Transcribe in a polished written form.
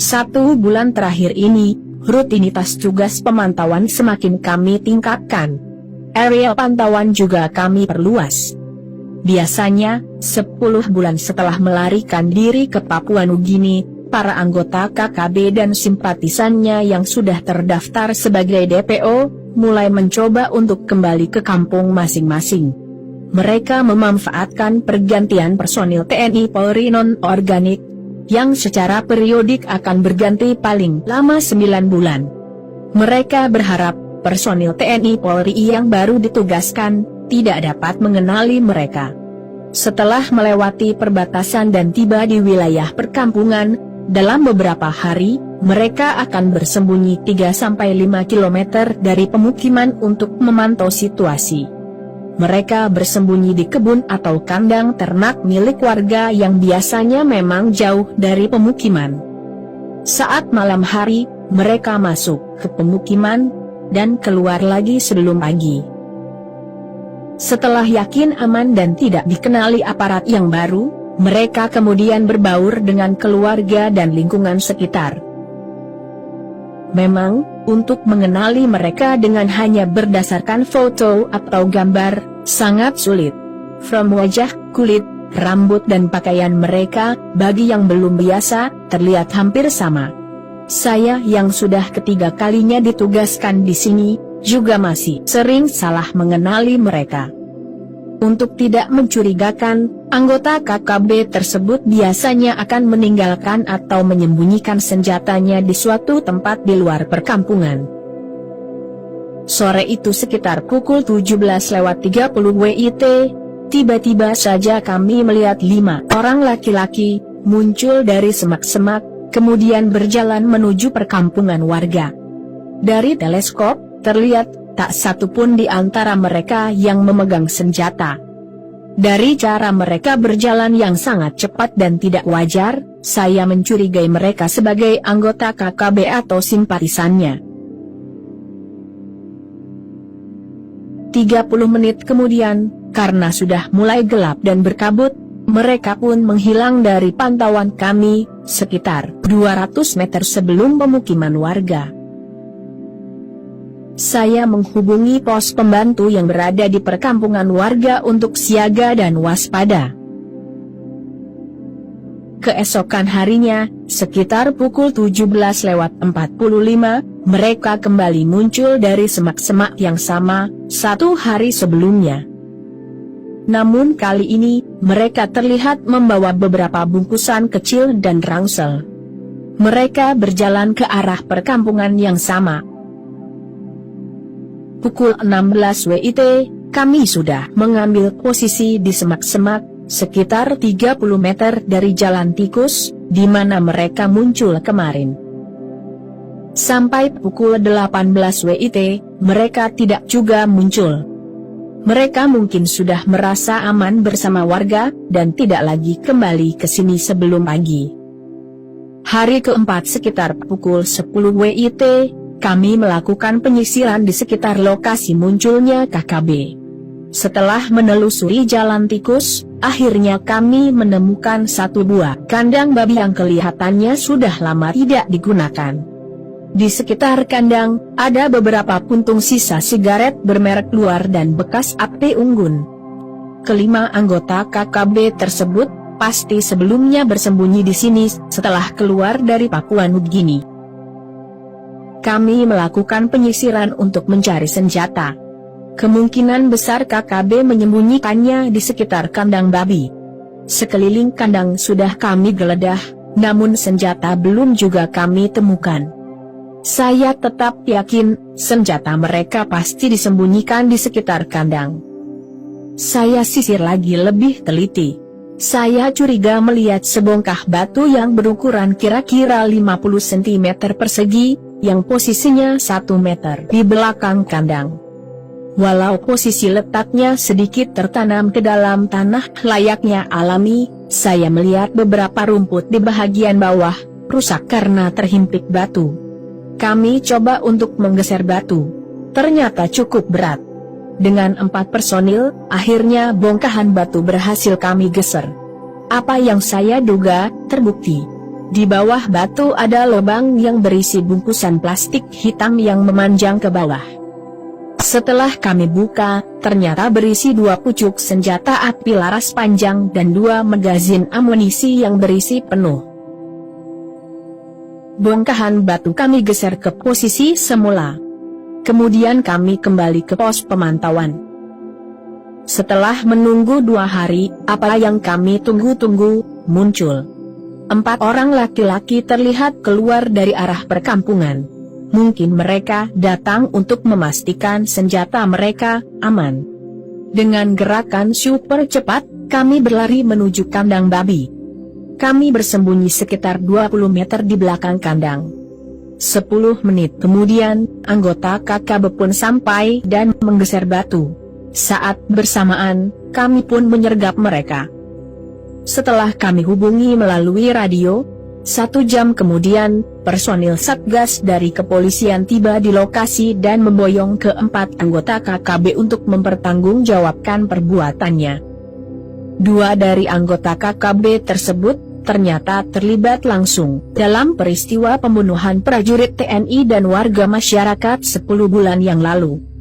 1 bulan terakhir ini, rutinitas tugas pemantauan semakin kami tingkatkan. Area pantauan juga kami perluas. Biasanya, 10 bulan setelah melarikan diri ke Papua Nugini, para anggota KKB dan simpatisannya yang sudah terdaftar sebagai DPO, mulai mencoba untuk kembali ke kampung masing-masing. Mereka memanfaatkan pergantian personil TNI Polri non-organik, yang secara periodik akan berganti paling lama 9 bulan. Mereka berharap, personil TNI Polri yang baru ditugaskan, tidak dapat mengenali mereka. Setelah melewati perbatasan dan tiba di wilayah perkampungan, dalam beberapa hari, mereka akan bersembunyi 3-5 km dari pemukiman untuk memantau situasi. Mereka bersembunyi di kebun atau kandang ternak milik warga yang biasanya memang jauh dari pemukiman. Saat malam hari, mereka masuk ke pemukiman, dan keluar lagi sebelum pagi. Setelah yakin aman dan tidak dikenali aparat yang baru, mereka kemudian berbaur dengan keluarga dan lingkungan sekitar. Memang, untuk mengenali mereka dengan hanya berdasarkan foto atau gambar, sangat sulit. From wajah, kulit, rambut dan pakaian mereka, bagi yang belum biasa, terlihat hampir sama. Saya yang sudah ketiga kalinya ditugaskan di sini, juga masih sering salah mengenali mereka. Untuk tidak mencurigakan, anggota KKB tersebut biasanya akan meninggalkan atau menyembunyikan senjatanya di suatu tempat di luar perkampungan. Sore itu sekitar pukul 17:30 WIT, tiba-tiba saja kami melihat 5 orang laki-laki muncul dari semak-semak, kemudian berjalan menuju perkampungan warga. Dari teleskop, terlihat tak satu pun di antara mereka yang memegang senjata. Dari cara mereka berjalan yang sangat cepat dan tidak wajar, saya mencurigai mereka sebagai anggota KKB atau simpatisannya. 30 menit kemudian, karena sudah mulai gelap dan berkabut, mereka pun menghilang dari pantauan kami, sekitar 200 meter sebelum pemukiman warga. Saya menghubungi pos pembantu yang berada di perkampungan warga untuk siaga dan waspada. Keesokan harinya, sekitar pukul 17:45, mereka kembali muncul dari semak-semak yang sama, 1 hari sebelumnya. Namun kali ini, mereka terlihat membawa beberapa bungkusan kecil dan ransel. Mereka berjalan ke arah perkampungan yang sama. Pukul 16 WIT, kami sudah mengambil posisi di semak-semak, sekitar 30 meter dari jalan tikus, di mana mereka muncul kemarin. Sampai pukul 18 WIT, mereka tidak juga muncul. Mereka mungkin sudah merasa aman bersama warga, dan tidak lagi kembali ke sini sebelum pagi. Hari keempat sekitar pukul 10 WIT, kami melakukan penyisiran di sekitar lokasi munculnya KKB. Setelah menelusuri jalan tikus, akhirnya kami menemukan 1 buah kandang babi yang kelihatannya sudah lama tidak digunakan. Di sekitar kandang, ada beberapa puntung sisa sigaret bermerek luar dan bekas api unggun. Kelima anggota KKB tersebut pasti sebelumnya bersembunyi di sini setelah keluar dari Papua Nugini. Kami melakukan penyisiran untuk mencari senjata. Kemungkinan besar KKB menyembunyikannya di sekitar kandang babi. Sekeliling kandang sudah kami geledah, namun senjata belum juga kami temukan. Saya tetap yakin, senjata mereka pasti disembunyikan di sekitar kandang. Saya sisir lagi lebih teliti. Saya curiga melihat sebongkah batu yang berukuran kira-kira 50 cm persegi, yang posisinya 1 meter di belakang kandang. Walau posisi letaknya sedikit tertanam ke dalam tanah layaknya alami, saya melihat beberapa rumput di bagian bawah rusak karena terhimpit batu. Kami coba untuk menggeser batu. Ternyata cukup berat. Dengan 4 personil, akhirnya bongkahan batu berhasil kami geser. Apa yang saya duga, terbukti. Di bawah batu ada lubang yang berisi bungkusan plastik hitam yang memanjang ke bawah. Setelah kami buka, ternyata berisi 2 pucuk senjata api laras panjang dan 2 magazin amunisi yang berisi penuh. Bongkahan batu kami geser ke posisi semula. Kemudian kami kembali ke pos pemantauan. Setelah menunggu 2 hari, apa yang kami tunggu-tunggu, muncul. 4 orang laki-laki terlihat keluar dari arah perkampungan. Mungkin mereka datang untuk memastikan senjata mereka aman. Dengan gerakan super cepat, kami berlari menuju kandang babi. Kami bersembunyi sekitar 20 meter di belakang kandang. 10 menit kemudian, anggota KKB pun sampai dan menggeser batu. Saat bersamaan, kami pun menyergap mereka. Setelah kami hubungi melalui radio, 1 jam kemudian, personil Satgas dari kepolisian tiba di lokasi dan memboyong ke-4 anggota KKB untuk mempertanggungjawabkan perbuatannya. 2 dari anggota KKB tersebut ternyata terlibat langsung dalam peristiwa pembunuhan prajurit TNI dan warga masyarakat 10 bulan yang lalu.